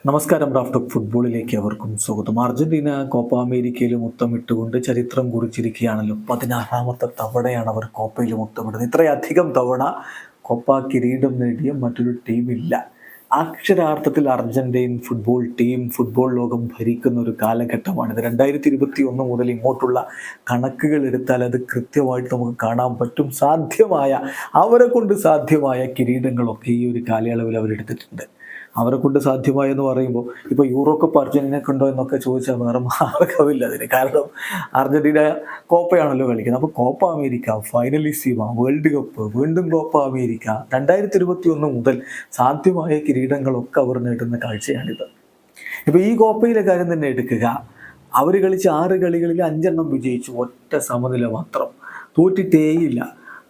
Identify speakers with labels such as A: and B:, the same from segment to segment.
A: നമസ്കാരം. Raf talk ഫുട്ബോളിലേക്ക് അവർക്കും സ്വാഗതം. അർജന്റീന കോപ്പ അമേരിക്കയിൽ മുത്തമിട്ടുകൊണ്ട് ചരിത്രം കുറിച്ചിരിക്കുകയാണല്ലോ. 16ാമത്തെ തവണയാണ് അവർ കോപ്പയിൽ മുത്തമിടുന്നത്. ഇത്രയധികം തവണ കോപ്പ കിരീടം നേടിയ മറ്റൊരു ടീമില്ല. അക്ഷരാർത്ഥത്തിൽ അർജന്റീൻ ഫുട്ബോൾ ടീം ഫുട്ബോൾ ലോകം ഭരിക്കുന്ന ഒരു കാലഘട്ടമാണിത്. 2021 മുതൽ ഇങ്ങോട്ടുള്ള കണക്കുകൾ എടുത്താൽ അത് കൃത്യമായിട്ട് നമുക്ക് കാണാൻ പറ്റും. അവരെ കൊണ്ട് സാധ്യമായ കിരീടങ്ങളൊക്കെ ഈ ഒരു കാലയളവിൽ അവരെടുത്തിട്ടുണ്ട്. അവരെ കൊണ്ട് സാധ്യമായെന്ന് പറയുമ്പോൾ ഇപ്പോൾ യൂറോ കപ്പ് അർജന്റീനക്കുണ്ടോ എന്നൊക്കെ ചോദിച്ചാൽ വേറെ മാർഗമില്ല അതിന്. കാരണം അർജന്റീന കോപ്പയാണല്ലോ കളിക്കുന്നത്. അപ്പോൾ കോപ്പ അമേരിക്ക, ഫൈനലിസീമ, വേൾഡ് കപ്പ്, വീണ്ടും കോപ്പ അമേരിക്ക, 2021 മുതൽ സാധ്യമായ കിരീടങ്ങളൊക്കെ അവർ നേടുന്ന കാഴ്ചയാണിത്. ഇപ്പോൾ ഈ കോപ്പയിലെ കാര്യം തന്നെ എടുക്കുക. അവർ കളിച്ച 6 കളികളിൽ 5 വിജയിച്ചു, ഒറ്റ സമനില മാത്രം, തോറ്റിട്ടേയില്ല.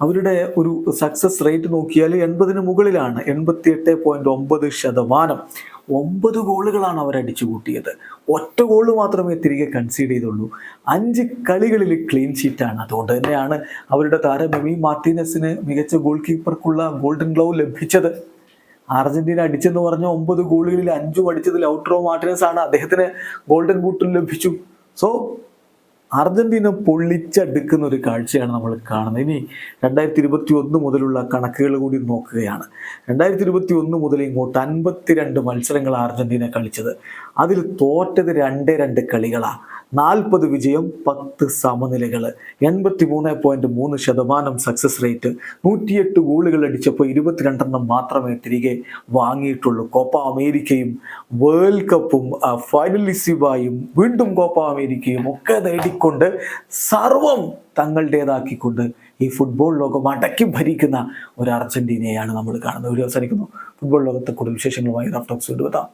A: അവരുടെ ഒരു സക്സസ് റേറ്റ് നോക്കിയാൽ 80 മുകളിലാണ്, 88.9%. 9 ഗോളുകളാണ് അവർ അടിച്ചു കൂട്ടിയത്. ഒറ്റ ഗോള് മാത്രമേ തിരികെ കൺസീഡ് ചെയ്തുള്ളൂ. 5 കളികളിൽ ക്ലീൻ ഷീറ്റാണ്. അതുകൊണ്ട് തന്നെയാണ് അവരുടെ താരം എമി മാർട്ടീനസിന് മികച്ച ഗോൾ കീപ്പർക്കുള്ള ഗോൾഡൻ ഗ്ലൗ ലഭിച്ചത്. അർജന്റീന അടിച്ചെന്ന് പറഞ്ഞ 9 ഗോളുകളിൽ 5 അടിച്ചത് ലൗട്രോ മാർട്ടിനസ് ആണ്. അദ്ദേഹത്തിന് ഗോൾഡൻ ബൂട്ടും ലഭിച്ചു. സോ അർജന്റീന പൊള്ളിച്ചടുക്കുന്ന ഒരു കാഴ്ചയാണ് നമ്മൾ കാണുന്നത്. ഇനി 2021 മുതലുള്ള കണക്കുകൾ കൂടി നോക്കുകയാണ്. 2021 മുതൽ ഇങ്ങോട്ട് 52 മത്സരങ്ങൾ അർജന്റീന കളിച്ചത്. അതിൽ തോറ്റത് 2 കളികളാണ്. 40 വിജയം, 10 സമനിലകൾ, 83.3% സക്സസ് റേറ്റ്, 108 ഗോളുകൾ അടിച്ചപ്പോൾ 22 മാത്രമേ തിരികെ വാങ്ങിയിട്ടുള്ളൂ. കോപ്പ അമേരിക്കയും വേൾഡ് കപ്പും ഫൈനലിസിമായും വീണ്ടും കോപ്പ അമേരിക്കയും ഒക്കെ നേടിക്കൊണ്ട് സർവം തങ്ങളുടേതാക്കിക്കൊണ്ട് ഈ ഫുട്ബോൾ ലോകം അടക്കി ഭരിക്കുന്ന ഒരു അർജന്റീനയാണ് നമ്മൾ കാണുന്നത്. ഒരു അവസാനിക്കുന്നു. ഫുട്ബോൾ ലോകത്തെ കൂടുതൽ വിശേഷങ്ങളുമായി റാഫ് ടോക്സ് കൊണ്ടുവരാം.